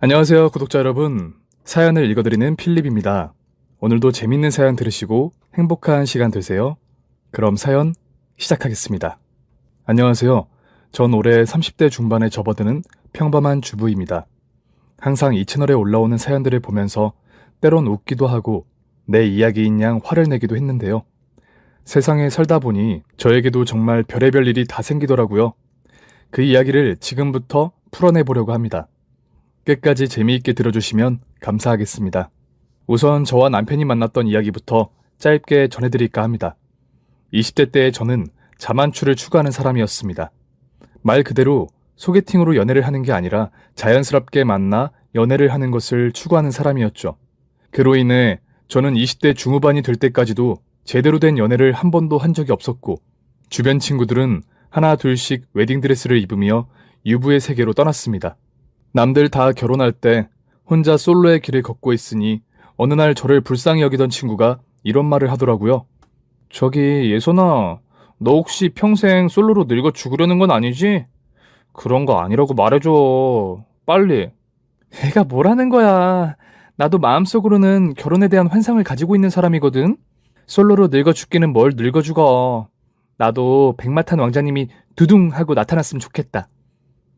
안녕하세요, 구독자 여러분. 사연을 읽어드리는 필립입니다. 오늘도 재밌는 사연 들으시고 행복한 시간 되세요. 그럼 사연 시작하겠습니다. 안녕하세요. 전 올해 30대 중반에 접어드는 평범한 주부입니다. 항상 이 채널에 올라오는 사연들을 보면서 때론 웃기도 하고 내 이야기인 양 화를 내기도 했는데요. 세상에 살다 보니 저에게도 정말 별의별 일이 다 생기더라고요. 그 이야기를 지금부터 풀어내보려고 합니다. 끝까지 재미있게 들어주시면 감사하겠습니다. 우선 저와 남편이 만났던 이야기부터 짧게 전해드릴까 합니다. 20대 때의 저는 자만추를 추구하는 사람이었습니다. 말 그대로 소개팅으로 연애를 하는 게 아니라 자연스럽게 만나 연애를 하는 것을 추구하는 사람이었죠. 그로 인해 저는 20대 중후반이 될 때까지도 제대로 된 연애를 한 번도 한 적이 없었고, 주변 친구들은 하나 둘씩 웨딩드레스를 입으며 유부의 세계로 떠났습니다. 남들 다 결혼할 때 혼자 솔로의 길을 걷고 있으니 어느 날 저를 불쌍히 여기던 친구가 이런 말을 하더라고요. 저기 예선아, 너 혹시 평생 솔로로 늙어 죽으려는 건 아니지? 그런 거 아니라고 말해줘. 빨리. 애가 뭐라는 거야. 나도 마음속으로는 결혼에 대한 환상을 가지고 있는 사람이거든. 솔로로 늙어 죽기는 뭘 늙어 죽어. 나도 백마탄 왕자님이 두둥 하고 나타났으면 좋겠다.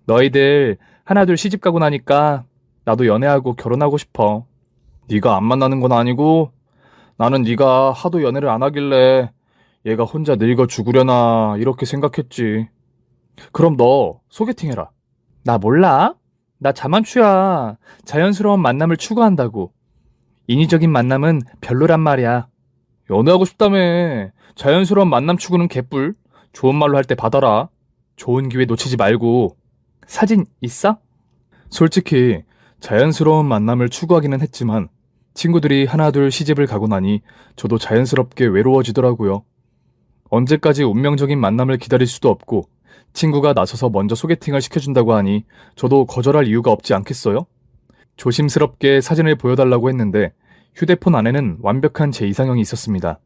너희들 하나둘 시집 가고 나니까 나도 연애하고 결혼하고 싶어. 네가 안 만나는 건 아니고 나는 네가 하도 연애를 안 하길래 얘가 혼자 늙어 죽으려나 이렇게 생각했지. 그럼 너 소개팅해라. 나 몰라? 나 자만추야. 자연스러운 만남을 추구한다고. 인위적인 만남은 별로란 말이야. 연애하고 싶다며. 자연스러운 만남 추구는 개뿔. 좋은 말로 할 때 받아라. 좋은 기회 놓치지 말고. 사진 있어? 솔직히 자연스러운 만남을 추구하기는 했지만 친구들이 하나둘 시집을 가고 나니 저도 자연스럽게 외로워지더라고요. 언제까지 운명적인 만남을 기다릴 수도 없고 친구가 나서서 먼저 소개팅을 시켜준다고 하니 저도 거절할 이유가 없지 않겠어요? 조심스럽게 사진을 보여달라고 했는데 휴대폰 안에는 완벽한 제 이상형이 있었습니다.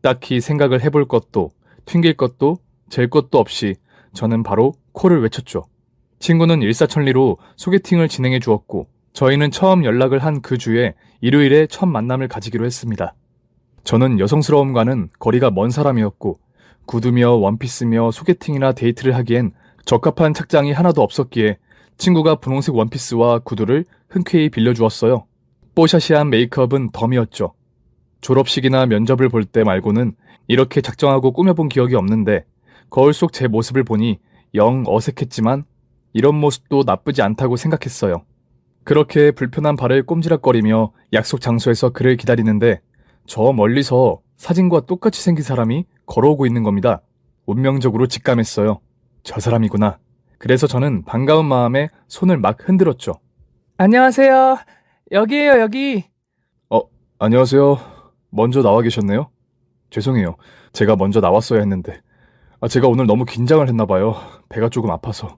딱히 생각을 해볼 것도 튕길 것도 잴 것도 없이 저는 바로 콜을 외쳤죠. 친구는 일사천리로 소개팅을 진행해 주었고 저희는 처음 연락을 한 그 주에 일요일에 첫 만남을 가지기로 했습니다. 저는 여성스러움과는 거리가 먼 사람이었고 구두며 원피스며 소개팅이나 데이트를 하기엔 적합한 착장이 하나도 없었기에 친구가 분홍색 원피스와 구두를 흔쾌히 빌려주었어요. 뽀샤시한 메이크업은 덤이었죠. 졸업식이나 면접을 볼 때 말고는 이렇게 작정하고 꾸며본 기억이 없는데 거울 속 제 모습을 보니 영 어색했지만 이런 모습도 나쁘지 않다고 생각했어요. 그렇게 불편한 발을 꼼지락거리며 약속 장소에서 그를 기다리는데 저 멀리서 사진과 똑같이 생긴 사람이 걸어오고 있는 겁니다. 운명적으로 직감했어요. 저 사람이구나. 그래서 저는 반가운 마음에 손을 막 흔들었죠. 안녕하세요. 여기에요, 여기. 안녕하세요. 먼저 나와 계셨네요. 죄송해요. 제가 먼저 나왔어야 했는데. 제가 오늘 너무 긴장을 했나 봐요. 배가 조금 아파서.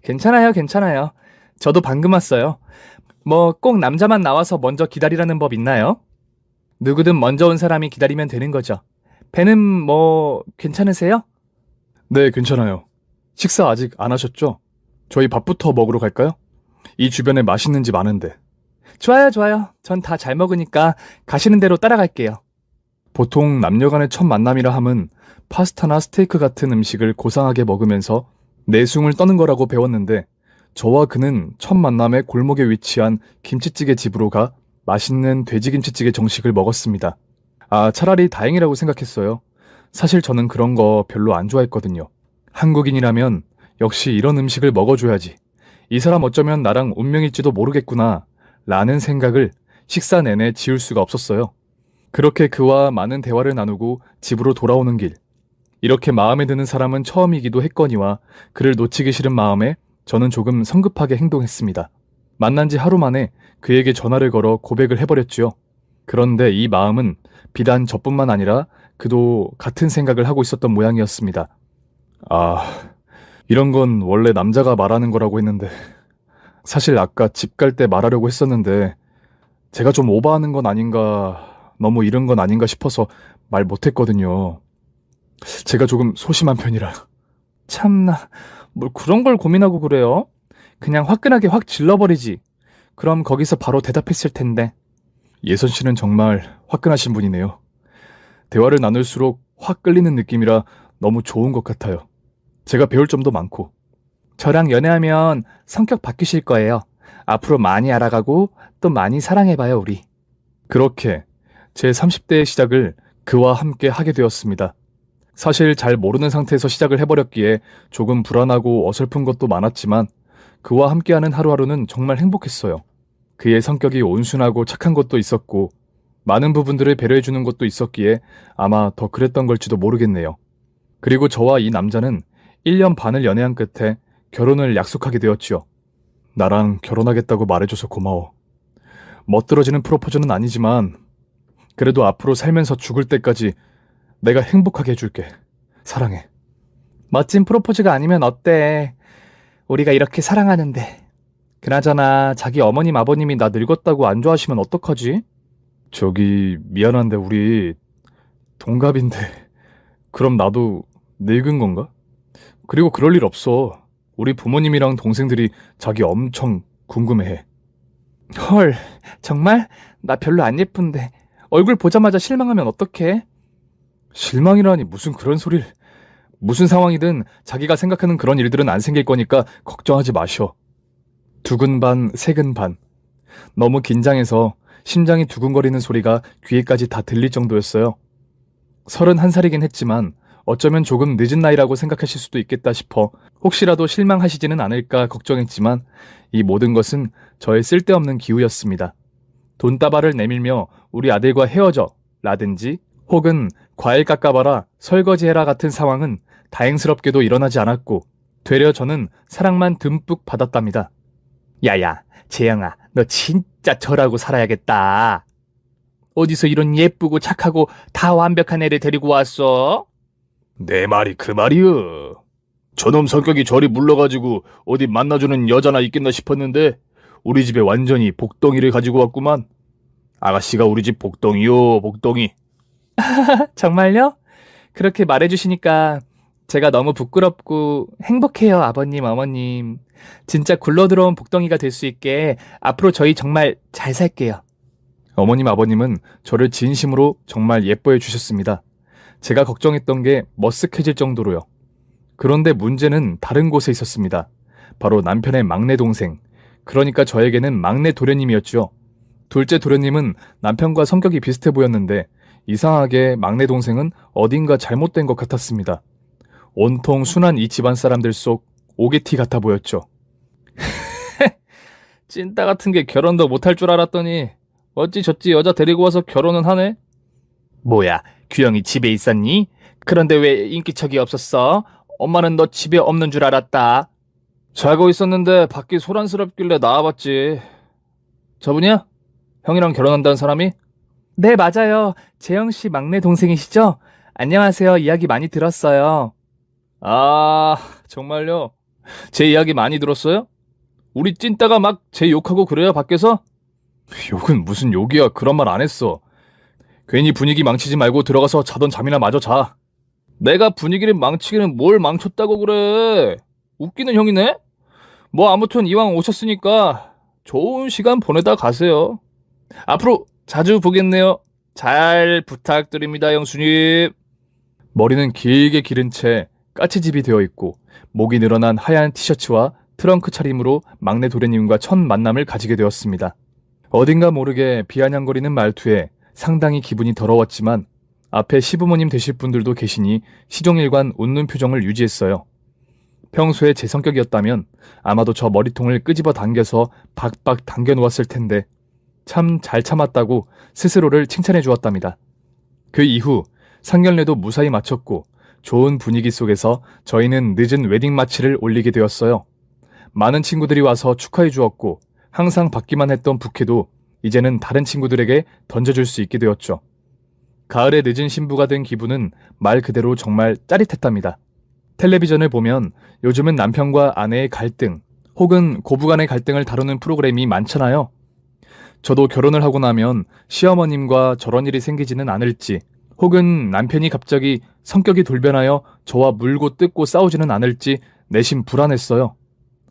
괜찮아요, 괜찮아요. 저도 방금 왔어요. 뭐 꼭 남자만 나와서 먼저 기다리라는 법 있나요? 누구든 먼저 온 사람이 기다리면 되는 거죠. 배는 뭐 괜찮으세요? 네, 괜찮아요. 식사 아직 안 하셨죠? 저희 밥부터 먹으러 갈까요? 이 주변에 맛있는 집 많은데. 좋아요, 좋아요. 전 다 잘 먹으니까 가시는 대로 따라갈게요. 보통 남녀간의 첫 만남이라 함은 파스타나 스테이크 같은 음식을 고상하게 먹으면서 내숭을 떠는 거라고 배웠는데 저와 그는 첫 만남에 골목에 위치한 김치찌개 집으로 가 맛있는 돼지김치찌개 정식을 먹었습니다. 차라리 다행이라고 생각했어요. 사실 저는 그런 거 별로 안 좋아했거든요. 한국인이라면 역시 이런 음식을 먹어줘야지. 이 사람 어쩌면 나랑 운명일지도 모르겠구나 라는 생각을 식사 내내 지울 수가 없었어요. 그렇게 그와 많은 대화를 나누고 집으로 돌아오는 길. 이렇게 마음에 드는 사람은 처음이기도 했거니와 그를 놓치기 싫은 마음에 저는 조금 성급하게 행동했습니다. 만난 지 하루 만에 그에게 전화를 걸어 고백을 해버렸지요. 그런데 이 마음은 비단 저뿐만 아니라 그도 같은 생각을 하고 있었던 모양이었습니다. 이런 건 원래 남자가 말하는 거라고 했는데 사실 아까 집 갈 때 말하려고 했었는데 제가 좀 오버하는 건 아닌가, 너무 이른 건 아닌가 싶어서 말 못했거든요. 제가 조금 소심한 편이라. 참나, 뭘 그런 걸 고민하고 그래요? 그냥 화끈하게 확 질러버리지. 그럼 거기서 바로 대답했을 텐데. 예선 씨는 정말 화끈하신 분이네요. 대화를 나눌수록 확 끌리는 느낌이라 너무 좋은 것 같아요. 제가 배울 점도 많고. 저랑 연애하면 성격 바뀌실 거예요. 앞으로 많이 알아가고 또 많이 사랑해봐요, 우리. 그렇게 제 30대의 시작을 그와 함께 하게 되었습니다. 사실 잘 모르는 상태에서 시작을 해버렸기에 조금 불안하고 어설픈 것도 많았지만 그와 함께하는 하루하루는 정말 행복했어요. 그의 성격이 온순하고 착한 것도 있었고 많은 부분들을 배려해주는 것도 있었기에 아마 더 그랬던 걸지도 모르겠네요. 그리고 저와 이 남자는 1년 반을 연애한 끝에 결혼을 약속하게 되었지요. 나랑 결혼하겠다고 말해줘서 고마워. 멋들어지는 프로포즈는 아니지만 그래도 앞으로 살면서 죽을 때까지 내가 행복하게 해줄게. 사랑해. 멋진 프로포즈가 아니면 어때? 우리가 이렇게 사랑하는데. 그나저나 자기 어머님 아버님이 나 늙었다고 안 좋아하시면 어떡하지? 저기 미안한데 우리 동갑인데 그럼 나도 늙은 건가? 그리고 그럴 일 없어. 우리 부모님이랑 동생들이 자기 엄청 궁금해해. 헐, 정말? 나 별로 안 예쁜데 얼굴 보자마자 실망하면 어떡해? 실망이라니 무슨 그런 소리를. 무슨 상황이든 자기가 생각하는 그런 일들은 안 생길 거니까 걱정하지 마셔. 두근 반, 세근 반. 너무 긴장해서 심장이 두근거리는 소리가 귀에까지 다 들릴 정도였어요. 31살이긴 했지만 어쩌면 조금 늦은 나이라고 생각하실 수도 있겠다 싶어 혹시라도 실망하시지는 않을까 걱정했지만 이 모든 것은 저의 쓸데없는 기우였습니다. 돈다발을 내밀며 우리 아들과 헤어져 라든지 혹은 과일 깎아봐라 설거지해라 같은 상황은 다행스럽게도 일어나지 않았고 되려 저는 사랑만 듬뿍 받았답니다. 야야, 재영아, 너 진짜 저라고 살아야겠다. 어디서 이런 예쁘고 착하고 다 완벽한 애를 데리고 왔어? 내 말이 그 말이여. 저놈 성격이 저리 물러가지고 어디 만나주는 여자나 있겠나 싶었는데 우리 집에 완전히 복덩이를 가지고 왔구만. 아가씨가 우리 집 복덩이요, 복덩이. 정말요? 그렇게 말해주시니까 제가 너무 부끄럽고 행복해요, 아버님, 어머님. 진짜 굴러들어온 복덩이가 될 수 있게 앞으로 저희 정말 잘 살게요. 어머님, 아버님은 저를 진심으로 정말 예뻐해 주셨습니다. 제가 걱정했던 게 머쓱해질 정도로요. 그런데 문제는 다른 곳에 있었습니다. 바로 남편의 막내 동생, 그러니까 저에게는 막내 도련님이었죠. 둘째 도련님은 남편과 성격이 비슷해 보였는데 이상하게 막내 동생은 어딘가 잘못된 것 같았습니다. 온통 순한 이 집안 사람들 속 오게티 같아 보였죠. 찐따 같은 게 결혼도 못할 줄 알았더니 어찌저찌 여자 데리고 와서 결혼은 하네? 뭐야, 규영이 집에 있었니? 그런데 왜 인기척이 없었어? 엄마는 너 집에 없는 줄 알았다. 자고 있었는데 밖이 소란스럽길래 나와봤지. 저분이야? 형이랑 결혼한다는 사람이? 네, 맞아요. 재영씨 막내 동생이시죠? 안녕하세요. 이야기 많이 들었어요. 아, 정말요? 제 이야기 많이 들었어요? 우리 찐따가 막 제 욕하고 그래요, 밖에서? 욕은 무슨 욕이야. 그런 말 안 했어. 괜히 분위기 망치지 말고 들어가서 자던 잠이나 마저 자. 내가 분위기를 망치기는 뭘 망쳤다고 그래. 웃기는 형이네? 뭐 아무튼 이왕 오셨으니까 좋은 시간 보내다 가세요. 앞으로 자주 보겠네요. 잘 부탁드립니다, 형수님. 머리는 길게 기른 채 까치집이 되어 있고 목이 늘어난 하얀 티셔츠와 트렁크 차림으로 막내 도련님과 첫 만남을 가지게 되었습니다. 어딘가 모르게 비아냥거리는 말투에 상당히 기분이 더러웠지만 앞에 시부모님 되실 분들도 계시니 시종일관 웃는 표정을 유지했어요. 평소에 제 성격이었다면 아마도 저 머리통을 끄집어 당겨서 박박 당겨 놓았을 텐데 참 잘 참았다고 스스로를 칭찬해 주었답니다. 그 이후 상견례도 무사히 마쳤고 좋은 분위기 속에서 저희는 늦은 웨딩 마치를 올리게 되었어요. 많은 친구들이 와서 축하해 주었고 항상 받기만 했던 부케도 이제는 다른 친구들에게 던져줄 수 있게 되었죠. 가을에 늦은 신부가 된 기분은 말 그대로 정말 짜릿했답니다. 텔레비전을 보면 요즘은 남편과 아내의 갈등 혹은 고부간의 갈등을 다루는 프로그램이 많잖아요. 저도 결혼을 하고 나면 시어머님과 저런 일이 생기지는 않을지 혹은 남편이 갑자기 성격이 돌변하여 저와 물고 뜯고 싸우지는 않을지 내심 불안했어요.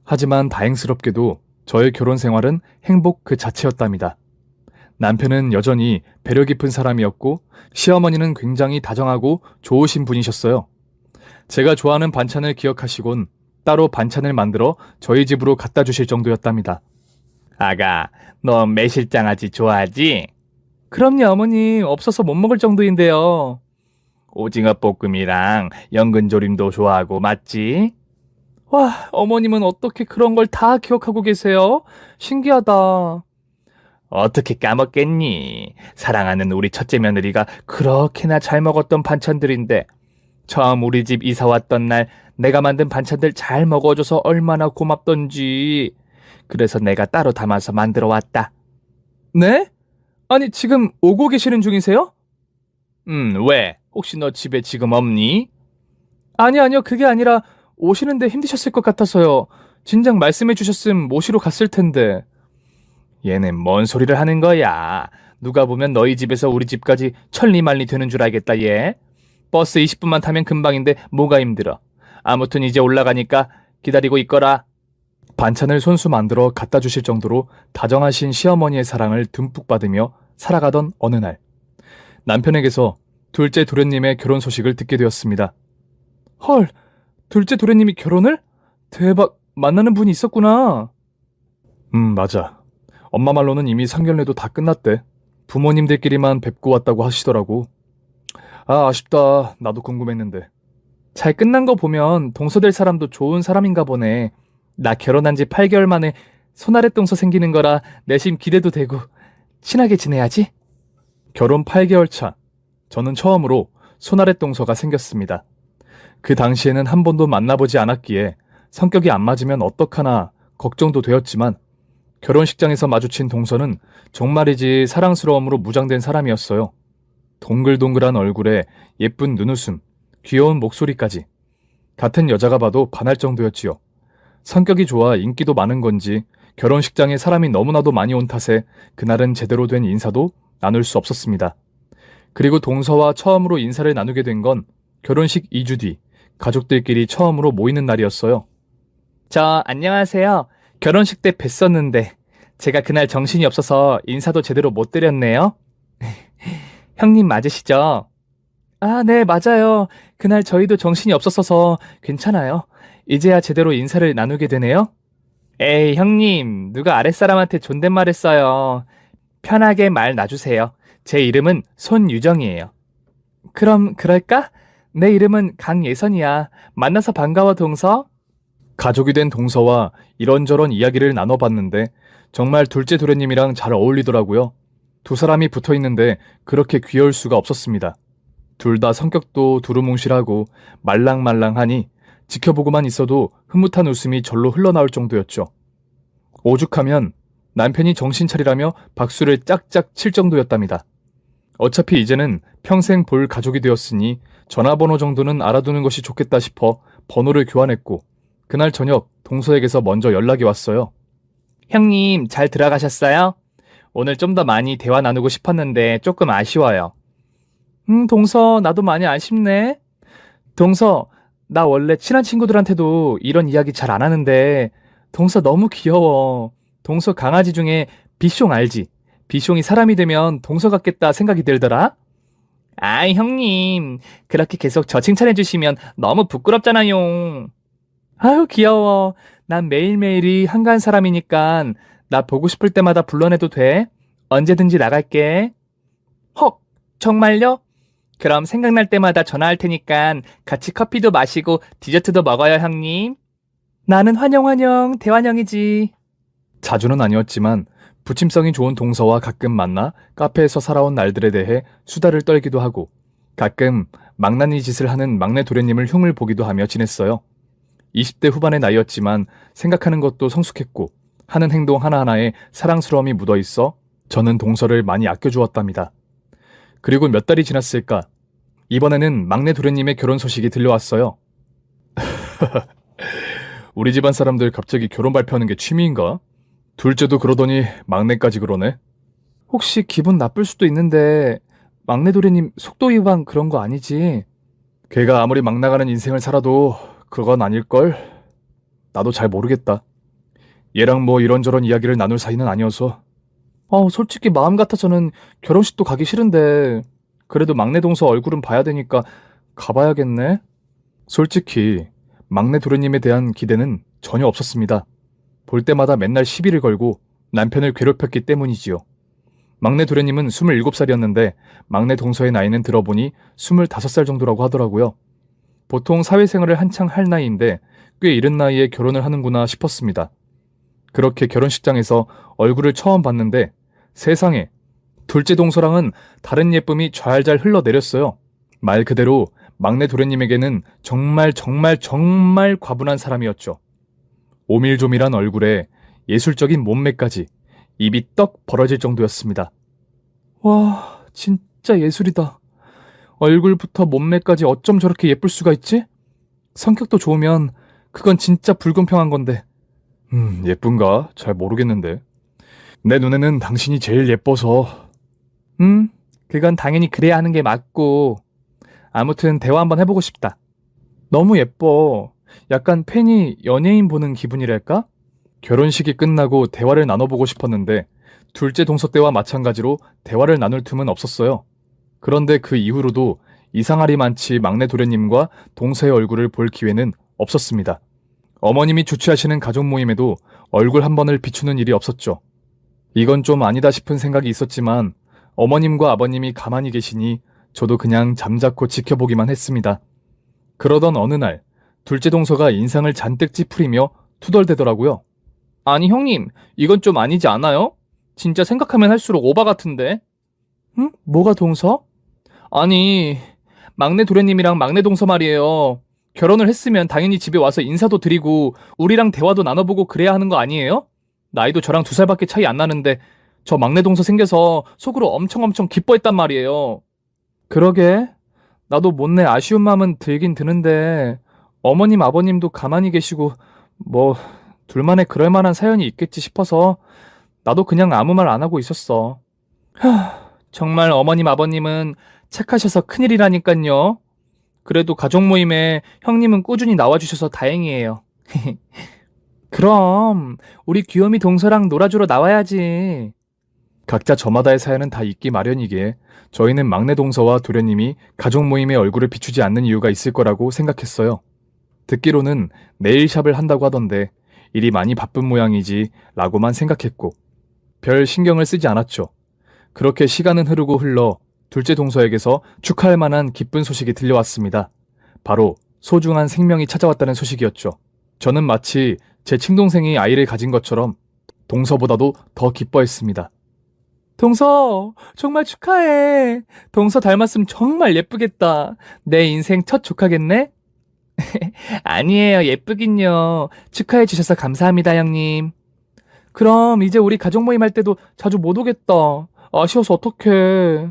하지만 다행스럽게도 저의 결혼 생활은 행복 그 자체였답니다. 남편은 여전히 배려 깊은 사람이었고 시어머니는 굉장히 다정하고 좋으신 분이셨어요. 제가 좋아하는 반찬을 기억하시곤 따로 반찬을 만들어 저희 집으로 갖다 주실 정도였답니다. 아가, 너 매실장아찌 좋아하지? 그럼요, 어머니. 없어서 못 먹을 정도인데요. 오징어 볶음이랑 연근조림도 좋아하고 맞지? 와, 어머님은 어떻게 그런 걸 다 기억하고 계세요? 신기하다. 어떻게 까먹겠니? 사랑하는 우리 첫째 며느리가 그렇게나 잘 먹었던 반찬들인데 처음 우리 집 이사 왔던 날 내가 만든 반찬들 잘 먹어줘서 얼마나 고맙던지. 그래서 내가 따로 담아서 만들어 왔다. 네? 아니, 지금 오고 계시는 중이세요? 왜? 혹시 너 집에 지금 없니? 아니요. 그게 아니라 오시는데 힘드셨을 것 같아서요. 진작 말씀해 주셨음 모시러 갔을 텐데. 얘는 뭔 소리를 하는 거야. 누가 보면 너희 집에서 우리 집까지 천리만리 되는 줄 알겠다, 얘. 버스 20분만 타면 금방인데 뭐가 힘들어. 아무튼 이제 올라가니까 기다리고 있거라. 반찬을 손수 만들어 갖다 주실 정도로 다정하신 시어머니의 사랑을 듬뿍 받으며 살아가던 어느 날, 남편에게서 둘째 도련님의 결혼 소식을 듣게 되었습니다. 헐, 둘째 도련님이 결혼을? 대박, 만나는 분이 있었구나. 맞아. 엄마 말로는 이미 상견례도 다 끝났대. 부모님들끼리만 뵙고 왔다고 하시더라고. 아, 아쉽다. 나도 궁금했는데. 잘 끝난 거 보면 동서될 사람도 좋은 사람인가 보네. 나 결혼한 지 8개월 만에 손아랫 동서 생기는 거라 내심 기대도 되고 친하게 지내야지. 결혼 8개월 차, 저는 처음으로 손아랫 동서가 생겼습니다. 그 당시에는 한 번도 만나보지 않았기에 성격이 안 맞으면 어떡하나 걱정도 되었지만 결혼식장에서 마주친 동서는 정말이지 사랑스러움으로 무장된 사람이었어요. 동글동글한 얼굴에 예쁜 눈웃음, 귀여운 목소리까지. 같은 여자가 봐도 반할 정도였지요. 성격이 좋아 인기도 많은 건지 결혼식장에 사람이 너무나도 많이 온 탓에 그날은 제대로 된 인사도 나눌 수 없었습니다. 그리고 동서와 처음으로 인사를 나누게 된 건 결혼식 2주 뒤 가족들끼리 처음으로 모이는 날이었어요. 안녕하세요. 결혼식 때 뵀었는데 제가 그날 정신이 없어서 인사도 제대로 못 드렸네요. 형님 맞으시죠? 아, 네, 맞아요. 그날 저희도 정신이 없었어서 괜찮아요. 이제야 제대로 인사를 나누게 되네요. 에이, 형님, 누가 아랫사람한테 존댓말 했어요. 편하게 말 놔주세요. 제 이름은 손유정이에요. 그럼 그럴까? 내 이름은 강예선이야. 만나서 반가워, 동서. 가족이 된 동서와 이런저런 이야기를 나눠봤는데 정말 둘째 도련님이랑 잘 어울리더라고요. 두 사람이 붙어 있는데 그렇게 귀여울 수가 없었습니다. 둘 다 성격도 두루뭉실하고 말랑말랑하니 지켜보고만 있어도 흐뭇한 웃음이 절로 흘러나올 정도였죠. 오죽하면 남편이 정신 차리라며 박수를 짝짝 칠 정도였답니다. 어차피 이제는 평생 볼 가족이 되었으니 전화번호 정도는 알아두는 것이 좋겠다 싶어 번호를 교환했고 그날 저녁 동서에게서 먼저 연락이 왔어요. 형님, 잘 들어가셨어요? 오늘 좀 더 많이 대화 나누고 싶었는데 조금 아쉬워요. 동서, 나도 많이 아쉽네. 동서, 나 원래 친한 친구들한테도 이런 이야기 잘 안 하는데 동서 너무 귀여워. 동서 강아지 중에 비숑 알지? 비숑이 사람이 되면 동서 같겠다 생각이 들더라. 아이, 형님, 그렇게 계속 저 칭찬해 주시면 너무 부끄럽잖아요. 아유, 귀여워. 난 매일매일이 한가한 사람이니까 나 보고 싶을 때마다 불러내도 돼. 언제든지 나갈게. 헉, 정말요? 그럼 생각날 때마다 전화할 테니까 같이 커피도 마시고 디저트도 먹어요, 형님. 나는 환영, 대환영이지. 자주는 아니었지만 부침성이 좋은 동서와 가끔 만나 카페에서 살아온 날들에 대해 수다를 떨기도 하고 가끔 망나니 짓을 하는 막내 도련님을 흉을 보기도 하며 지냈어요. 20대 후반의 나이였지만 생각하는 것도 성숙했고 하는 행동 하나하나에 사랑스러움이 묻어있어 저는 동서를 많이 아껴주었답니다. 그리고 몇 달이 지났을까? 이번에는 막내 도련님의 결혼 소식이 들려왔어요. 우리 집안 사람들 갑자기 결혼 발표하는 게 취미인가? 둘째도 그러더니 막내까지 그러네. 혹시 기분 나쁠 수도 있는데 막내 도련님 속도 위반 그런 거 아니지? 걔가 아무리 막 나가는 인생을 살아도 그건 아닐걸? 나도 잘 모르겠다. 얘랑 뭐 이런저런 이야기를 나눌 사이는 아니어서. 솔직히 마음 같아서는 결혼식도 가기 싫은데 그래도 막내 동서 얼굴은 봐야 되니까 가봐야겠네. 솔직히 막내 도련님에 대한 기대는 전혀 없었습니다. 볼 때마다 맨날 시비를 걸고 남편을 괴롭혔기 때문이지요. 막내 도련님은 27살이었는데 막내 동서의 나이는 들어보니 25살 정도라고 하더라고요. 보통 사회생활을 한창 할 나이인데 꽤 이른 나이에 결혼을 하는구나 싶었습니다. 그렇게 결혼식장에서 얼굴을 처음 봤는데 세상에, 둘째 동서랑은 다른 예쁨이 좔좔 흘러내렸어요. 말 그대로 막내 도련님에게는 정말 정말 정말 과분한 사람이었죠. 오밀조밀한 얼굴에 예술적인 몸매까지 입이 떡 벌어질 정도였습니다. 와, 진짜 예술이다. 얼굴부터 몸매까지 어쩜 저렇게 예쁠 수가 있지? 성격도 좋으면 그건 진짜 불공평한 건데. 예쁜가? 잘 모르겠는데. 내 눈에는 당신이 제일 예뻐서. 그건 당연히 그래야 하는 게 맞고. 아무튼 대화 한번 해보고 싶다. 너무 예뻐. 약간 팬이 연예인 보는 기분이랄까? 결혼식이 끝나고 대화를 나눠보고 싶었는데 둘째 동서 때와 마찬가지로 대화를 나눌 틈은 없었어요. 그런데 그 이후로도 이상하리만치 막내 도련님과 동서의 얼굴을 볼 기회는 없었습니다. 어머님이 주최하시는 가족 모임에도 얼굴 한 번을 비추는 일이 없었죠. 이건 좀 아니다 싶은 생각이 있었지만 어머님과 아버님이 가만히 계시니 저도 그냥 잠자코 지켜보기만 했습니다. 그러던 어느 날 둘째 동서가 인상을 잔뜩 찌푸리며 투덜대더라고요. 아니 형님, 이건 좀 아니지 않아요? 진짜 생각하면 할수록 오바 같은데. 응? 뭐가 동서? 아니, 막내 도련님이랑 막내 동서 말이에요. 결혼을 했으면 당연히 집에 와서 인사도 드리고 우리랑 대화도 나눠보고 그래야 하는 거 아니에요? 나이도 저랑 2살밖에 차이 안 나는데 저 막내 동서 생겨서 속으로 엄청 기뻐했단 말이에요. 그러게. 나도 못내 아쉬운 마음은 들긴 드는데 어머님 아버님도 가만히 계시고 뭐 둘만의 그럴 만한 사연이 있겠지 싶어서 나도 그냥 아무 말 안 하고 있었어. 정말 어머님 아버님은 착하셔서 큰일이라니깐요. 그래도 가족 모임에 형님은 꾸준히 나와주셔서 다행이에요. 그럼 우리 귀요미 동서랑 놀아주러 나와야지. 각자 저마다의 사연은 다 있기 마련이기에 저희는 막내 동서와 도련님이 가족 모임에 얼굴을 비추지 않는 이유가 있을 거라고 생각했어요. 듣기로는 네일샵을 한다고 하던데 일이 많이 바쁜 모양이지 라고만 생각했고 별 신경을 쓰지 않았죠. 그렇게 시간은 흐르고 흘러 둘째 동서에게서 축하할 만한 기쁜 소식이 들려왔습니다. 바로 소중한 생명이 찾아왔다는 소식이었죠. 저는 마치 제 친동생이 아이를 가진 것처럼 동서보다도 더 기뻐했습니다. 동서, 정말 축하해. 동서 닮았으면 정말 예쁘겠다. 내 인생 첫 조카겠네? 아니에요, 예쁘긴요. 축하해 주셔서 감사합니다, 형님. 그럼 이제 우리 가족 모임 할 때도 자주 못 오겠다. 아쉬워서 어떡해.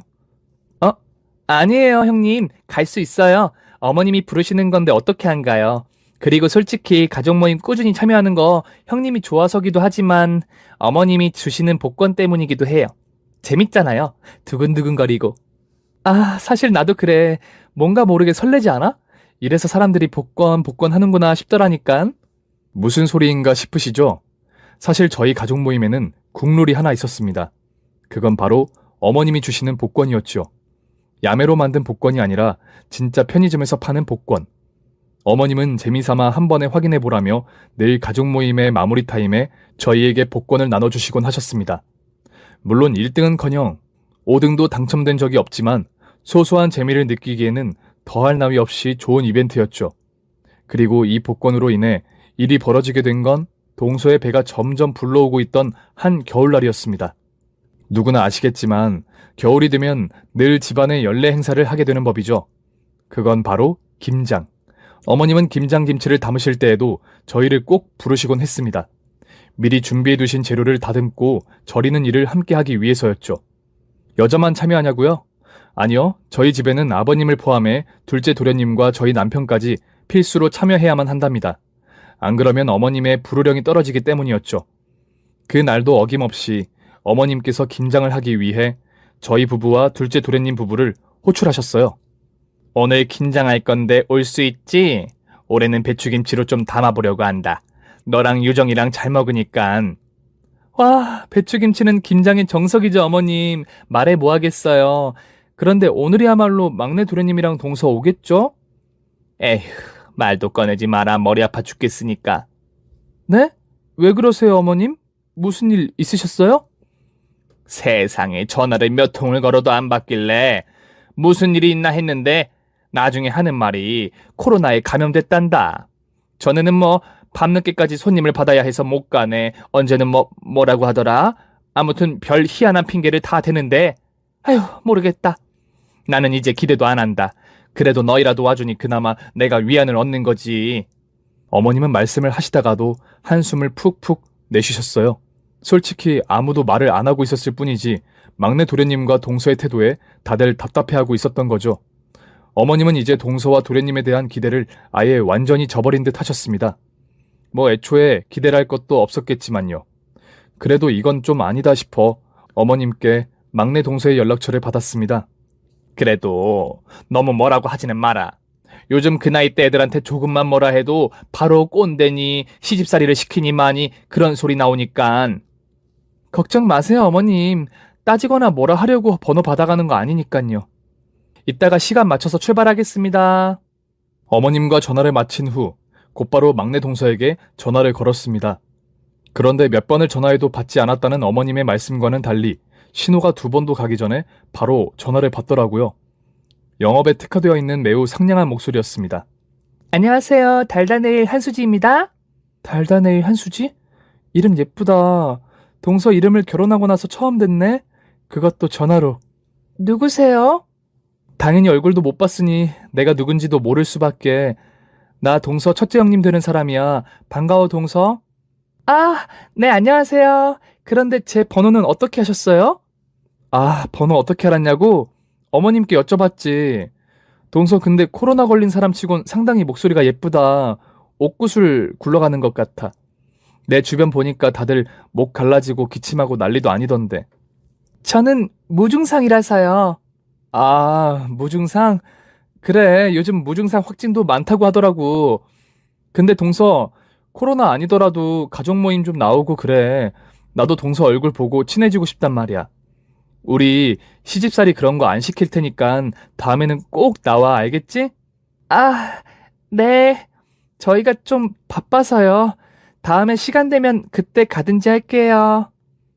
아니에요, 형님. 갈 수 있어요. 어머님이 부르시는 건데 어떻게 안 가요. 그리고 솔직히 가족 모임 꾸준히 참여하는 거 형님이 좋아서기도 하지만 어머님이 주시는 복권 때문이기도 해요. 재밌잖아요. 두근두근거리고. 사실 나도 그래. 뭔가 모르게 설레지 않아? 이래서 사람들이 복권 하는구나 싶더라니깐. 무슨 소리인가 싶으시죠? 사실 저희 가족 모임에는 국룰이 하나 있었습니다. 그건 바로 어머님이 주시는 복권이었죠. 야매로 만든 복권이 아니라 진짜 편의점에서 파는 복권. 어머님은 재미삼아 한 번에 확인해보라며 늘 가족 모임의 마무리 타임에 저희에게 복권을 나눠주시곤 하셨습니다. 물론 1등은커녕 5등도 당첨된 적이 없지만 소소한 재미를 느끼기에는 더할 나위 없이 좋은 이벤트였죠. 그리고 이 복권으로 인해 일이 벌어지게 된 건 동서의 배가 점점 불러오고 있던 한 겨울날이었습니다. 누구나 아시겠지만 겨울이 되면 늘 집안의 연례 행사를 하게 되는 법이죠. 그건 바로 김장. 어머님은 김장김치를 담으실 때에도 저희를 꼭 부르시곤 했습니다. 미리 준비해두신 재료를 다듬고 절이는 일을 함께 하기 위해서였죠. 여자만 참여하냐고요? 아니요. 저희 집에는 아버님을 포함해 둘째 도련님과 저희 남편까지 필수로 참여해야만 한답니다. 안 그러면 어머님의 불호령이 떨어지기 때문이었죠. 그 날도 어김없이 어머님께서 김장을 하기 위해 저희 부부와 둘째 도련님 부부를 호출하셨어요. 오늘 김장할 건데 올 수 있지? 올해는 배추김치로 좀 담아보려고 한다. 너랑 유정이랑 잘 먹으니깐. 와, 배추김치는 김장의 정석이죠, 어머님. 말해 뭐 하겠어요. 그런데 오늘이야말로 막내 도련님이랑 동서 오겠죠? 에휴, 말도 꺼내지 마라. 머리 아파 죽겠으니까. 네? 왜 그러세요, 어머님? 무슨 일 있으셨어요? 세상에 전화를 몇 통을 걸어도 안 받길래 무슨 일이 있나 했는데 나중에 하는 말이 코로나에 감염됐단다. 전에는 뭐 밤늦게까지 손님을 받아야 해서 못 가네. 언제는 뭐라고 하더라. 아무튼 별 희한한 핑계를 다 대는데 아휴 모르겠다. 나는 이제 기대도 안 한다. 그래도 너희라도 와주니 그나마 내가 위안을 얻는 거지. 어머님은 말씀을 하시다가도 한숨을 푹푹 내쉬셨어요. 솔직히 아무도 말을 안 하고 있었을 뿐이지 막내 도련님과 동서의 태도에 다들 답답해하고 있었던 거죠. 어머님은 이제 동서와 도련님에 대한 기대를 아예 완전히 저버린 듯 하셨습니다. 뭐 애초에 기대할 것도 없었겠지만요. 그래도 이건 좀 아니다 싶어 어머님께 막내 동서의 연락처를 받았습니다. 그래도 너무 뭐라고 하지는 마라. 요즘 그 나이 때 애들한테 조금만 뭐라 해도 바로 꼰대니 시집살이를 시키니마니 그런 소리 나오니깐. 걱정 마세요, 어머님. 따지거나 뭐라 하려고 번호 받아가는 거 아니니깐요. 이따가 시간 맞춰서 출발하겠습니다. 어머님과 전화를 마친 후 곧바로 막내 동서에게 전화를 걸었습니다. 그런데 몇 번을 전화해도 받지 않았다는 어머님의 말씀과는 달리 신호가 2번도 가기 전에 바로 전화를 받더라고요. 영업에 특화되어 있는 매우 상냥한 목소리였습니다. 안녕하세요. 달다네일 한수지입니다. 달다네일 한수지? 이름 예쁘다. 동서 이름을 결혼하고 나서 처음 듣네? 그것도 전화로. 누구세요? 당연히 얼굴도 못 봤으니 내가 누군지도 모를 수밖에. 나 동서 첫째 형님 되는 사람이야. 반가워, 동서. 아, 네, 안녕하세요. 그런데 제 번호는 어떻게 하셨어요? 아, 번호 어떻게 알았냐고? 어머님께 여쭤봤지. 동서 근데 코로나 걸린 사람 치곤 상당히 목소리가 예쁘다. 옥구슬 굴러가는 것 같아. 내 주변 보니까 다들 목 갈라지고 기침하고 난리도 아니던데. 저는 무증상이라서요. 아, 무증상? 그래, 요즘 무증상 확진도 많다고 하더라고. 근데 동서, 코로나 아니더라도 가족 모임 좀 나오고 그래. 나도 동서 얼굴 보고 친해지고 싶단 말이야. 우리 시집살이 그런 거 안 시킬 테니까 다음에는 꼭 나와, 알겠지? 아, 네. 저희가 좀 바빠서요. 다음에 시간 되면 그때 가든지 할게요.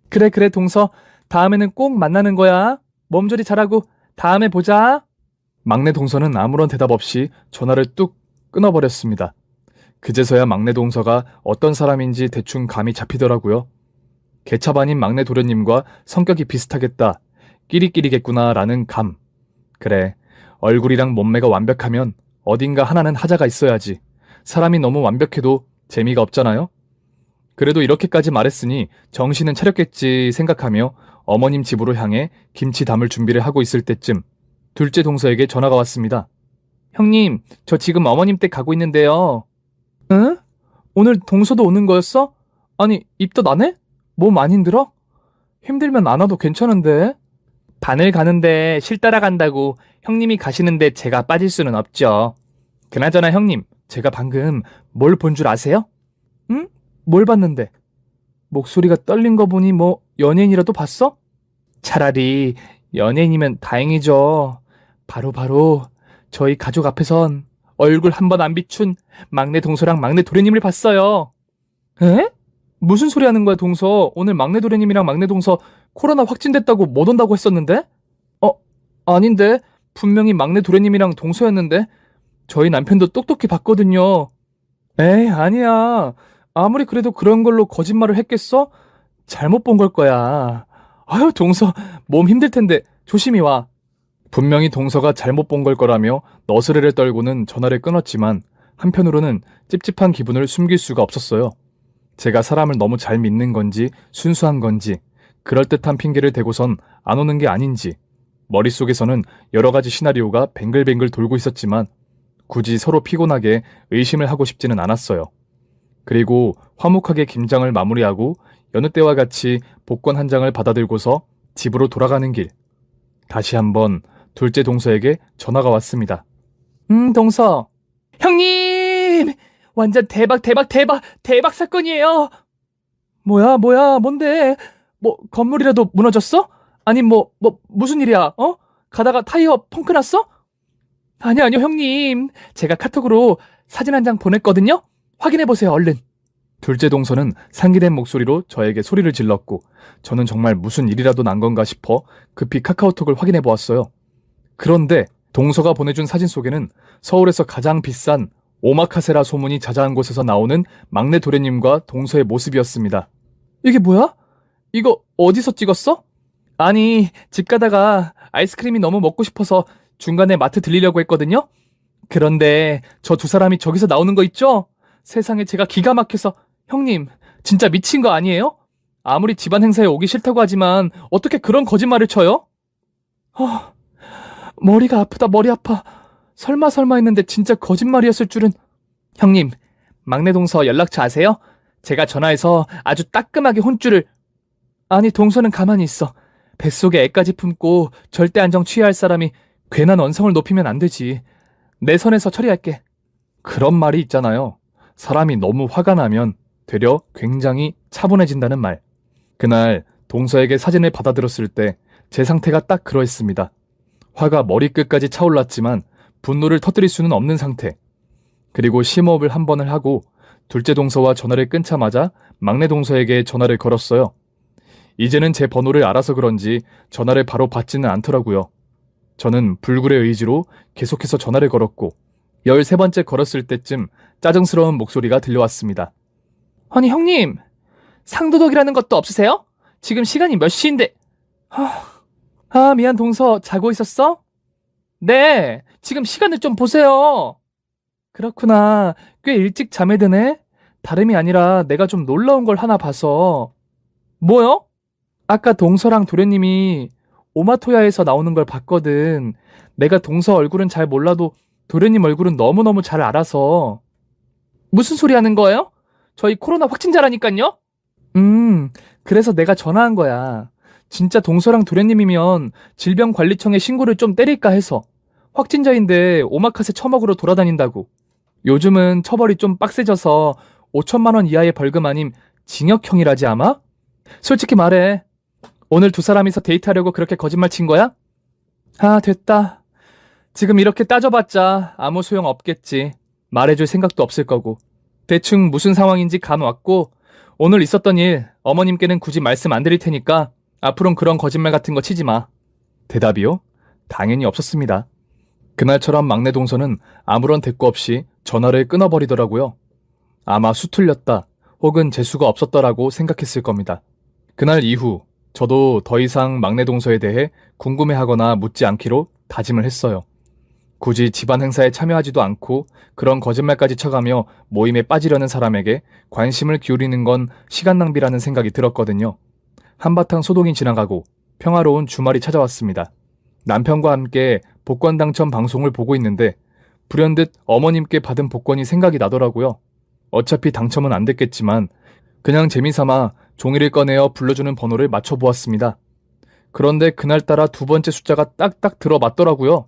그래, 그래, 동서. 다음에는 꼭 만나는 거야. 몸조리 잘하고 다음에 보자. 막내 동서는 아무런 대답 없이 전화를 뚝 끊어버렸습니다. 그제서야 막내 동서가 어떤 사람인지 대충 감이 잡히더라고요. 개차반인 막내 도련님과 성격이 비슷하겠다. 끼리끼리겠구나 라는 감. 그래, 얼굴이랑 몸매가 완벽하면 어딘가 하나는 하자가 있어야지. 사람이 너무 완벽해도 재미가 없잖아요? 그래도 이렇게까지 말했으니 정신은 차렸겠지 생각하며 어머님 집으로 향해 김치 담을 준비를 하고 있을 때쯤 둘째 동서에게 전화가 왔습니다. 형님, 저 지금 어머님 댁 가고 있는데요. 응? 오늘 동서도 오는 거였어? 아니, 입덧 안 해? 몸 안 힘들어? 힘들면 안 와도 괜찮은데. 바늘 가는데 실 따라간다고 형님이 가시는데 제가 빠질 수는 없죠. 그나저나 형님, 제가 방금 뭘 본 줄 아세요? 응? 뭘 봤는데? 목소리가 떨린 거 보니 뭐 연예인이라도 봤어? 차라리 연예인이면 다행이죠. 바로 저희 가족 앞에선 얼굴 한 번 안 비춘 막내 동서랑 막내 도련님을 봤어요. 에? 무슨 소리 하는 거야, 동서? 오늘 막내 도련님이랑 막내 동서 코로나 확진됐다고 못 온다고 했었는데? 아닌데. 분명히 막내 도련님이랑 동서였는데. 저희 남편도 똑똑히 봤거든요. 에이, 아니야. 아무리 그래도 그런 걸로 거짓말을 했겠어? 잘못 본 걸 거야. 아유, 동서, 몸 힘들 텐데 조심히 와. 분명히 동서가 잘못 본 걸 거라며 너스레를 떨고는 전화를 끊었지만 한편으로는 찝찝한 기분을 숨길 수가 없었어요. 제가 사람을 너무 잘 믿는 건지 순수한 건지 그럴듯한 핑계를 대고선 안 오는 게 아닌지 머릿속에서는 여러 가지 시나리오가 뱅글뱅글 돌고 있었지만 굳이 서로 피곤하게 의심을 하고 싶지는 않았어요. 그리고 화목하게 김장을 마무리하고 여느 때와 같이 복권 한 장을 받아들고서 집으로 돌아가는 길. 다시 한번 둘째 동서에게 전화가 왔습니다. 동서. 형님! 완전 대박, 대박, 대박, 대박 사건이에요. 뭐야, 뭔데? 뭐, 건물이라도 무너졌어? 아니, 무슨 일이야, 어? 가다가 타이어 펑크 났어? 아니요, 형님. 제가 카톡으로 사진 한 장 보냈거든요? 확인해보세요, 얼른. 둘째 동서는 상기된 목소리로 저에게 소리를 질렀고 저는 정말 무슨 일이라도 난 건가 싶어 급히 카카오톡을 확인해 보았어요. 그런데 동서가 보내준 사진 속에는 서울에서 가장 비싼 오마카세라 소문이 자자한 곳에서 나오는 막내 도련님과 동서의 모습이었습니다. 이게 뭐야? 이거 어디서 찍었어? 아니, 집 가다가 아이스크림이 너무 먹고 싶어서 중간에 마트 들리려고 했거든요? 그런데 저 두 사람이 저기서 나오는 거 있죠? 세상에 제가 기가 막혀서 형님, 진짜 미친 거 아니에요? 아무리 집안 행사에 오기 싫다고 하지만 어떻게 그런 거짓말을 쳐요? 머리가 아프다, 머리 아파. 설마 했는데 진짜 거짓말이었을 줄은. 형님, 막내 동서 연락처 아세요? 제가 전화해서 아주 따끔하게 혼쭐을. 아니, 동서는 가만히 있어. 뱃속에 애까지 품고 절대 안정 취해야 할 사람이 괜한 언성을 높이면 안 되지. 내 선에서 처리할게. 그런 말이 있잖아요. 사람이 너무 화가 나면 되려 굉장히 차분해진다는 말. 그날 동서에게 사진을 받아들었을 때 제 상태가 딱 그러했습니다. 화가 머리끝까지 차올랐지만 분노를 터뜨릴 수는 없는 상태. 그리고 심호흡을 한 번을 하고 둘째 동서와 전화를 끊자마자 막내 동서에게 전화를 걸었어요. 이제는 제 번호를 알아서 그런지 전화를 바로 받지는 않더라고요. 저는 불굴의 의지로 계속해서 전화를 걸었고 13번째 걸었을 때쯤 짜증스러운 목소리가 들려왔습니다. 아니, 형님, 상도덕이라는 것도 없으세요? 지금 시간이 몇 시인데. 미안, 동서. 자고 있었어? 네, 지금 시간을 좀 보세요. 그렇구나. 꽤 일찍 잠에 드네? 다름이 아니라 내가 좀 놀라운 걸 하나 봐서. 뭐요? 아까 동서랑 도련님이 오마토야에서 나오는 걸 봤거든. 내가 동서 얼굴은 잘 몰라도 도련님 얼굴은 너무너무 잘 알아서. 무슨 소리 하는 거예요? 저희 코로나 확진자라니깐요? 그래서 내가 전화한 거야. 진짜 동서랑 도련님이면 질병관리청에 신고를 좀 때릴까 해서. 확진자인데 오마카세 처먹으러 돌아다닌다고. 요즘은 처벌이 좀 빡세져서 5천만 원 이하의 벌금 아님 징역형이라지 아마? 솔직히 말해. 오늘 두 사람이서 데이트하려고 그렇게 거짓말 친 거야? 됐다. 지금 이렇게 따져봤자 아무 소용 없겠지. 말해줄 생각도 없을 거고. 대충 무슨 상황인지 감 왔고 오늘 있었던 일 어머님께는 굳이 말씀 안 드릴 테니까 앞으론 그런 거짓말 같은 거 치지 마. 대답이요? 당연히 없었습니다. 그날처럼 막내 동서는 아무런 대꾸 없이 전화를 끊어버리더라고요. 아마 수틀렸다 혹은 재수가 없었더라고 생각했을 겁니다. 그날 이후 저도 더 이상 막내 동서에 대해 궁금해하거나 묻지 않기로 다짐을 했어요. 굳이 집안 행사에 참여하지도 않고 그런 거짓말까지 쳐가며 모임에 빠지려는 사람에게 관심을 기울이는 건 시간 낭비라는 생각이 들었거든요. 한바탕 소동이 지나가고 평화로운 주말이 찾아왔습니다. 남편과 함께 복권 당첨 방송을 보고 있는데 불현듯 어머님께 받은 복권이 생각이 나더라고요. 어차피 당첨은 안 됐겠지만 그냥 재미삼아 종이를 꺼내어 불러주는 번호를 맞춰보았습니다. 그런데 그날따라 두 번째 숫자가 딱딱 들어맞더라고요.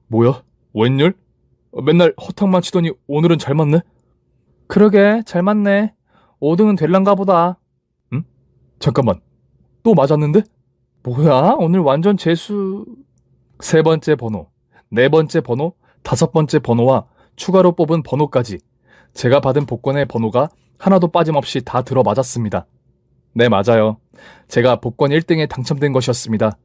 뭐야? 웬열? 맨날 허탕만 치더니 오늘은 잘 맞네? 그러게, 잘 맞네. 5등은 될란가 보다. 응? 잠깐만. 또 맞았는데? 뭐야? 오늘 완전 재수... 세 번째 번호, 네 번째 번호, 다섯 번째 번호와 추가로 뽑은 번호까지 제가 받은 복권의 번호가 하나도 빠짐없이 다 들어맞았습니다. 네, 맞아요. 제가 복권 1등에 당첨된 것이었습니다.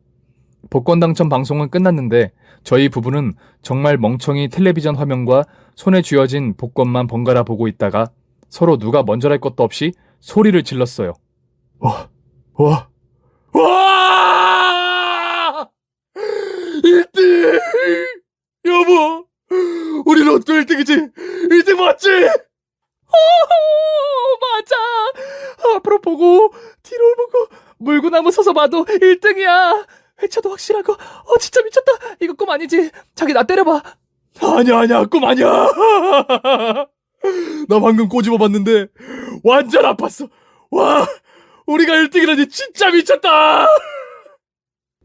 복권 당첨 방송은 끝났는데 저희 부부는 정말 멍청이 텔레비전 화면과 손에 쥐어진 복권만 번갈아 보고 있다가 서로 누가 먼저랄 것도 없이 소리를 질렀어요. 와! 1등! 여보, 우리 로또 1등이지? 1등 맞지? 맞아. 앞으로 보고 뒤로 보고 물구나무 서서 봐도 1등이야. 회차도 확실하고. 진짜 미쳤다. 이거 꿈 아니지? 자기 나 때려봐. 아니야, 꿈 아니야. 나 방금 꼬집어봤는데 완전 아팠어. 와, 우리가 1등이라니 진짜 미쳤다.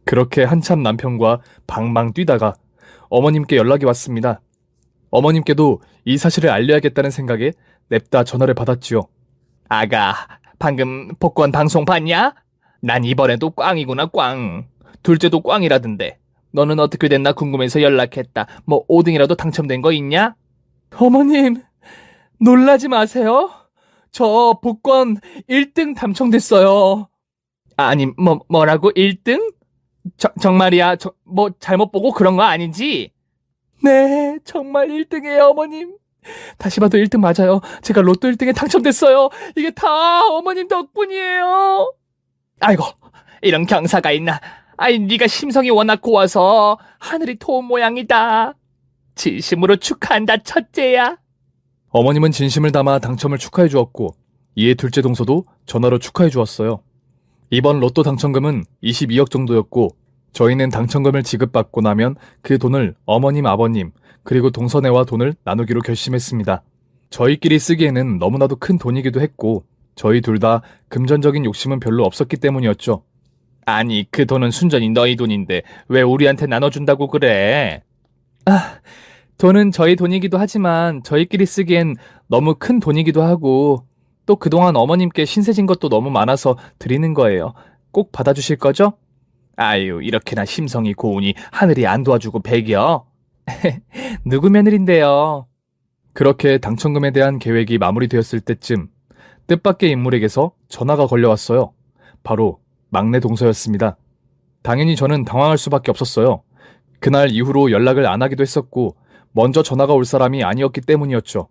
그렇게 한참 남편과 방방 뛰다가 어머님께 연락이 왔습니다. 어머님께도 이 사실을 알려야겠다는 생각에 냅다 전화를 받았지요. 아가, 방금 복권 방송 봤냐? 난 이번에도 꽝이구나, 꽝. 둘째도 꽝이라던데. 너는 어떻게 됐나 궁금해서 연락했다. 뭐 5등이라도 당첨된 거 있냐? 어머님, 놀라지 마세요. 저 복권 1등 당첨됐어요. 아니, 뭐라고 1등? 정말이야? 뭐 잘못 보고 그런 거 아니지? 네, 정말 1등이에요, 어머님. 다시 봐도 1등 맞아요. 제가 로또 1등에 당첨됐어요. 이게 다 어머님 덕분이에요. 아이고, 이런 경사가 있나. 아이, 네가 심성이 워낙 고와서 하늘이 도운 모양이다. 진심으로 축하한다, 첫째야. 어머님은 진심을 담아 당첨을 축하해 주었고, 이에 둘째 동서도 전화로 축하해 주었어요. 이번 로또 당첨금은 22억 정도였고, 저희는 당첨금을 지급받고 나면 그 돈을 어머님, 아버님, 그리고 동서네와 돈을 나누기로 결심했습니다. 저희끼리 쓰기에는 너무나도 큰 돈이기도 했고, 저희 둘 다 금전적인 욕심은 별로 없었기 때문이었죠. 아니, 그 돈은 순전히 너희 돈인데 왜 우리한테 나눠준다고 그래? 아, 돈은 저희 돈이기도 하지만 저희끼리 쓰기엔 너무 큰 돈이기도 하고, 또 그동안 어머님께 신세진 것도 너무 많아서 드리는 거예요. 꼭 받아주실 거죠? 아유, 이렇게나 심성이 고우니 하늘이 안 도와주고 배겨. 누구 며느린데요? 그렇게 당첨금에 대한 계획이 마무리되었을 때쯤 뜻밖의 인물에게서 전화가 걸려왔어요. 바로 막내 동서였습니다. 당연히 저는 당황할 수밖에 없었어요. 그날 이후로 연락을 안 하기도 했었고, 먼저 전화가 올 사람이 아니었기 때문이었죠.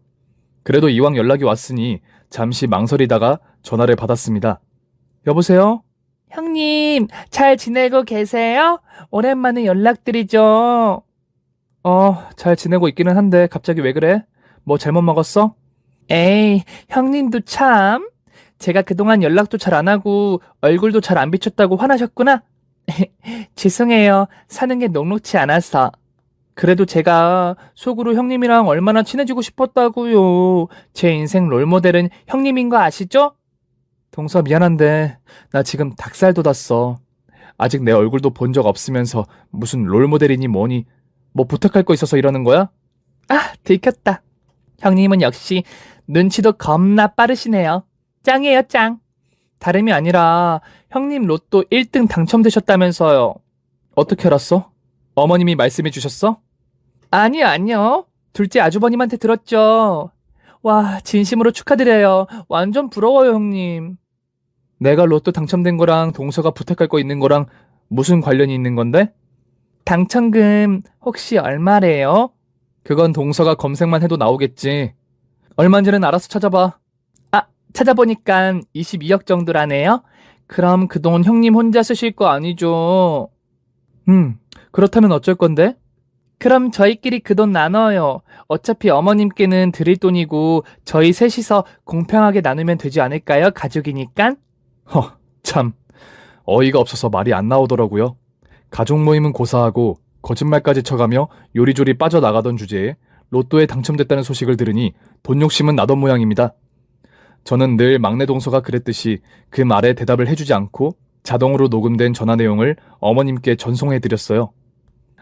그래도 이왕 연락이 왔으니 잠시 망설이다가 전화를 받았습니다. 여보세요? 형님, 잘 지내고 계세요? 오랜만에 연락드리죠. 잘 지내고 있기는 한데 갑자기 왜 그래? 뭐 잘못 먹었어? 에이, 형님도 참. 제가 그동안 연락도 잘 안 하고 얼굴도 잘 안 비쳤다고 화나셨구나? 죄송해요. 사는 게 녹록치 않아서. 그래도 제가 속으로 형님이랑 얼마나 친해지고 싶었다고요. 제 인생 롤모델은 형님인 거 아시죠? 동서 미안한데 나 지금 닭살 돋았어. 아직 내 얼굴도 본 적 없으면서 무슨 롤모델이니 뭐니, 뭐 부탁할 거 있어서 이러는 거야? 아, 들켰다. 형님은 역시 눈치도 겁나 빠르시네요. 짱이에요, 짱. 다름이 아니라 형님 로또 1등 당첨되셨다면서요. 어떻게 알았어? 어머님이 말씀해 주셨어? 아니요. 둘째 아주버님한테 들었죠. 와, 진심으로 축하드려요. 완전 부러워요, 형님. 내가 로또 당첨된 거랑 동서가 부탁할 거 있는 거랑 무슨 관련이 있는 건데? 당첨금 혹시 얼마래요? 그건 동서가 검색만 해도 나오겠지. 얼마인지는 알아서 찾아봐. 아, 찾아보니까 22억 정도라네요? 그럼 그 돈 형님 혼자 쓰실 거 아니죠? 그렇다면 어쩔 건데? 그럼 저희끼리 그 돈 나눠요. 어차피 어머님께는 드릴 돈이고 저희 셋이서 공평하게 나누면 되지 않을까요? 가족이니깐? 참. 어이가 없어서 말이 안 나오더라고요. 가족 모임은 고사하고 거짓말까지 쳐가며 요리조리 빠져나가던 주제에 로또에 당첨됐다는 소식을 들으니 돈 욕심은 나던 모양입니다. 저는 늘 막내 동서가 그랬듯이 그 말에 대답을 해주지 않고 자동으로 녹음된 전화 내용을 어머님께 전송해드렸어요.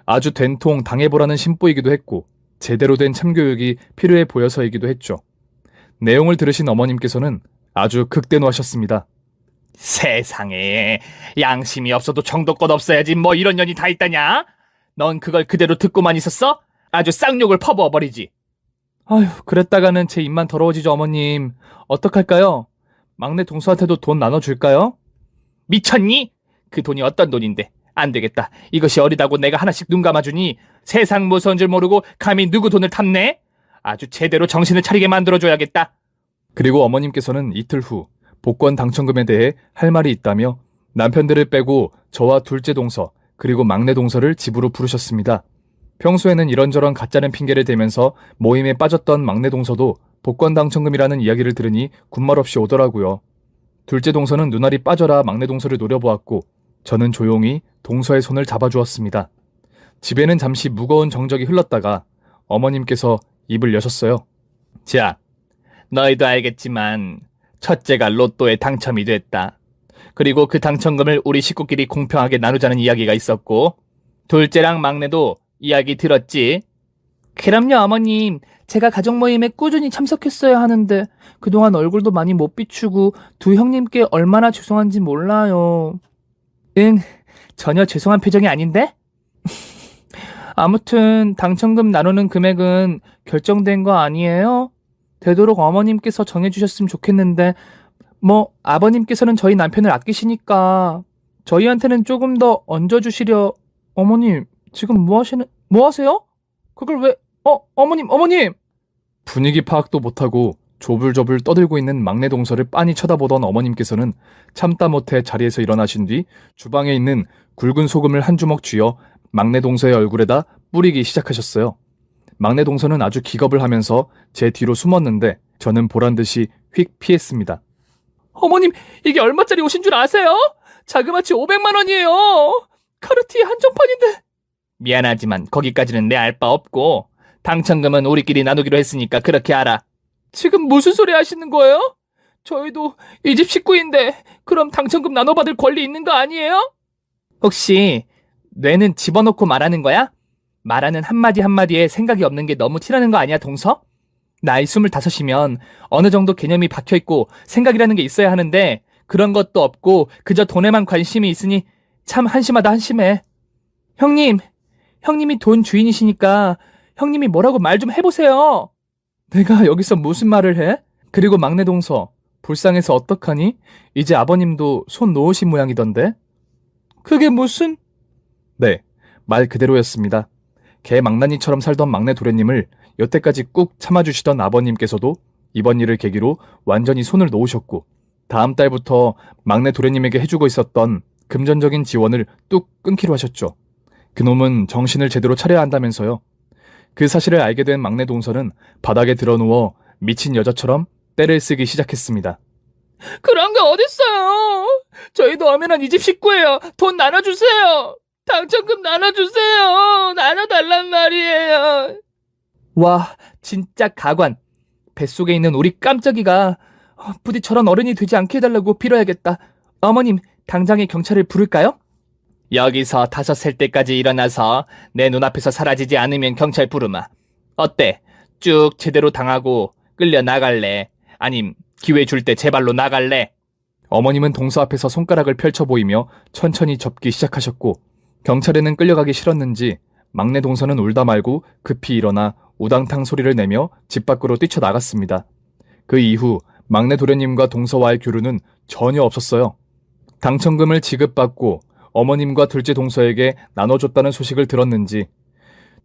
아주 된통 당해보라는 심보이기도 했고 제대로 된 참교육이 필요해 보여서이기도 했죠. 내용을 들으신 어머님께서는 아주 극대노하셨습니다. 세상에, 양심이 없어도 정도껏 없어야지 뭐 이런 년이 다 있다냐? 넌 그걸 그대로 듣고만 있었어? 아주 쌍욕을 퍼부어버리지. 아휴, 그랬다가는 제 입만 더러워지죠, 어머님. 어떡할까요? 막내 동서한테도 돈 나눠줄까요? 미쳤니? 그 돈이 어떤 돈인데. 안 되겠다. 이것이 어리다고 내가 하나씩 눈 감아주니 세상 무서운 줄 모르고 감히 누구 돈을 탔네? 아주 제대로 정신을 차리게 만들어줘야겠다. 그리고 어머님께서는 이틀 후 복권 당첨금에 대해 할 말이 있다며 남편들을 빼고 저와 둘째 동서 그리고 막내 동서를 집으로 부르셨습니다. 평소에는 이런저런 가짜는 핑계를 대면서 모임에 빠졌던 막내 동서도 복권 당첨금이라는 이야기를 들으니 군말 없이 오더라고요. 둘째 동서는 눈알이 빠져라 막내 동서를 노려보았고 저는 조용히 동서의 손을 잡아주었습니다. 집에는 잠시 무거운 정적이 흘렀다가 어머님께서 입을 여셨어요. 자, 너희도 알겠지만 첫째가 로또에 당첨이 됐다. 그리고 그 당첨금을 우리 식구끼리 공평하게 나누자는 이야기가 있었고 둘째랑 막내도 이야기 들었지? 그럼요, 어머님. 제가 가족 모임에 꾸준히 참석했어야 하는데 그동안 얼굴도 많이 못 비추고 두 형님께 얼마나 죄송한지 몰라요. 응, 전혀 죄송한 표정이 아닌데? 아무튼 당첨금 나누는 금액은 결정된 거 아니에요? 되도록 어머님께서 정해주셨으면 좋겠는데 아버님께서는 저희 남편을 아끼시니까 저희한테는 조금 더 얹어주시려. 어머님, 지금 뭐 하세요? 그걸 왜, 어머님! 분위기 파악도 못하고 조불조불 떠들고 있는 막내 동서를 빤히 쳐다보던 어머님께서는 참다 못해 자리에서 일어나신 뒤 주방에 있는 굵은 소금을 한 주먹 쥐어 막내 동서의 얼굴에다 뿌리기 시작하셨어요. 막내 동서는 아주 기겁을 하면서 제 뒤로 숨었는데 저는 보란듯이 휙 피했습니다. 어머님, 이게 얼마짜리 옷인 줄 아세요? 자그마치 500만 원이에요. 카르티에 한정판인데. 미안하지만 거기까지는 내 알 바 없고 당첨금은 우리끼리 나누기로 했으니까 그렇게 알아. 지금 무슨 소리 하시는 거예요? 저희도 이 집 식구인데 그럼 당첨금 나눠받을 권리 있는 거 아니에요? 혹시 뇌는 집어넣고 말하는 거야? 말하는 한마디 한마디에 생각이 없는 게 너무 티나는 거 아니야, 동서? 나이 25이면 어느 정도 개념이 박혀있고 생각이라는 게 있어야 하는데 그런 것도 없고 그저 돈에만 관심이 있으니 참 한심하다, 한심해. 형님이 돈 주인이시니까 형님이 뭐라고 말 좀 해보세요. 내가 여기서 무슨 말을 해? 그리고 막내 동서, 불쌍해서 어떡하니? 이제 아버님도 손 놓으신 모양이던데? 그게 무슨? 네, 말 그대로였습니다. 개 망나니처럼 살던 막내 도련님을 여태까지 꾹 참아주시던 아버님께서도 이번 일을 계기로 완전히 손을 놓으셨고 다음 달부터 막내 도련님에게 해주고 있었던 금전적인 지원을 뚝 끊기로 하셨죠. 그놈은 정신을 제대로 차려야 한다면서요. 그 사실을 알게 된 막내 동서는 바닥에 드러누워 미친 여자처럼 떼를 쓰기 시작했습니다. 그런 게 어딨어요. 저희도 엄연한 이 집 식구예요. 돈 나눠주세요. 당첨금 나눠주세요. 나눠달란 말이에요. 와, 진짜 가관. 뱃속에 있는 우리 깜짝이가 부디 저런 어른이 되지 않게 해달라고 빌어야겠다. 어머님, 당장에 경찰을 부를까요? 여기서 5살 때까지 일어나서 내 눈앞에서 사라지지 않으면 경찰 부르마. 어때? 쭉 제대로 당하고 끌려 나갈래? 아님 기회 줄 때 제 발로 나갈래? 어머님은 동서 앞에서 손가락을 펼쳐 보이며 천천히 접기 시작하셨고 경찰에는 끌려가기 싫었는지 막내 동서는 울다 말고 급히 일어나 우당탕 소리를 내며 집 밖으로 뛰쳐나갔습니다. 그 이후 막내 도련님과 동서와의 교류는 전혀 없었어요. 당첨금을 지급받고 어머님과 둘째 동서에게 나눠줬다는 소식을 들었는지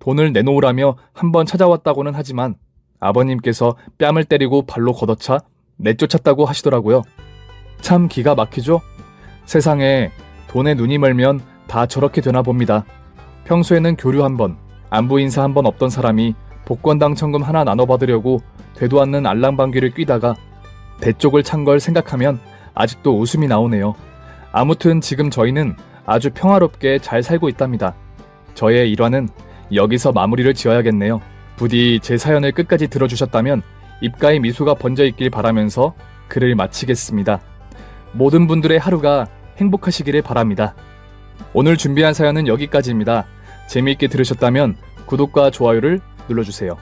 돈을 내놓으라며 한번 찾아왔다고는 하지만 아버님께서 뺨을 때리고 발로 걷어차 내쫓았다고 하시더라고요. 참 기가 막히죠? 세상에 돈에 눈이 멀면 다 저렇게 되나 봅니다. 평소에는 교류 한 번, 안부 인사 한 번 없던 사람이 복권 당첨금 하나 나눠받으려고 되도 않는 알랑방귀를 뀌다가 대쪽을 찬 걸 생각하면 아직도 웃음이 나오네요. 아무튼 지금 저희는 아주 평화롭게 잘 살고 있답니다. 저의 일화는 여기서 마무리를 지어야겠네요. 부디 제 사연을 끝까지 들어주셨다면 입가에 미소가 번져 있길 바라면서 글을 마치겠습니다. 모든 분들의 하루가 행복하시기를 바랍니다. 오늘 준비한 사연은 여기까지입니다. 재미있게 들으셨다면 구독과 좋아요를 눌러주세요.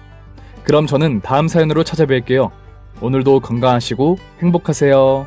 그럼 저는 다음 사연으로 찾아뵐게요. 오늘도 건강하시고 행복하세요.